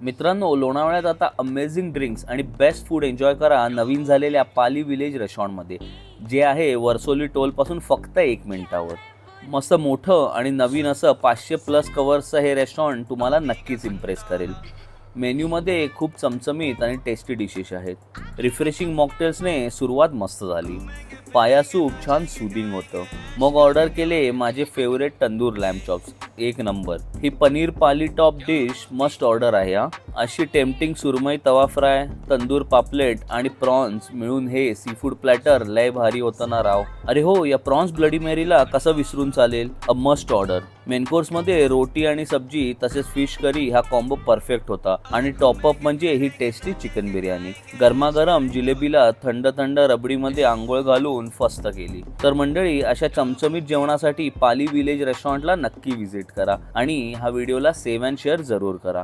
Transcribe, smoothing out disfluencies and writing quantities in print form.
मित्रांनो, लोणावळ्यात आता amazing drinks आणि बेस्ट फूड एन्जॉय करा नवीन झालेल्या पाली विलेज रेस्टॉरंटमध्ये, जे आहे वर्सोली टोलपासून फक्त 1 मिनिटावर. मस्त मोठं आणि नवीन असं 500+ कवर्सचं हे रेस्टॉरंट तुम्हाला नक्कीच इम्प्रेस करेल. मेन्यूमध्ये खूप चमचमीत आणि टेस्टी डिशेस आहेत. रिफ्रेशिंग मॉकटेल्सने सुरुवात मस्त झाली. पाया सूप छान सुदिंग होतं. मग ऑर्डर केले माझे favourite tandoor lamb chops, 1 number. ही पनीर पाली टॉप डिश मस्ट ऑर्डर आहे हा. अशी टेम्पटिंग सुरमई तवा फ्राय, तंदूर पापलेट आणि प्रॉन्स मिळून हे सी फूड प्लॅटर लय भारी होतं ना राव. अरे हो, या प्रॉन्स ब्लडी मेरीला कसं विसरून चालेल. A must order. मेन कोर्समध्ये रोटी आणि सब्जी तसेच फिश करी हा कॉम्बो परफेक्ट होता आणि टॉपअप म्हणजे ही टेस्टी चिकन बिर्याणी. गरमागरम जिलेबीला थंड थंड रबडीमध्ये आंघोळ घालून फस्त केली. तर मंडळी, अशा चमचमीत जेवणासाठी पाली विलेज रेस्टॉरंटला नक्की व्हिजिट करा आणि हा व्हिडिओला सेव्ह अँड शेअर जरूर करा.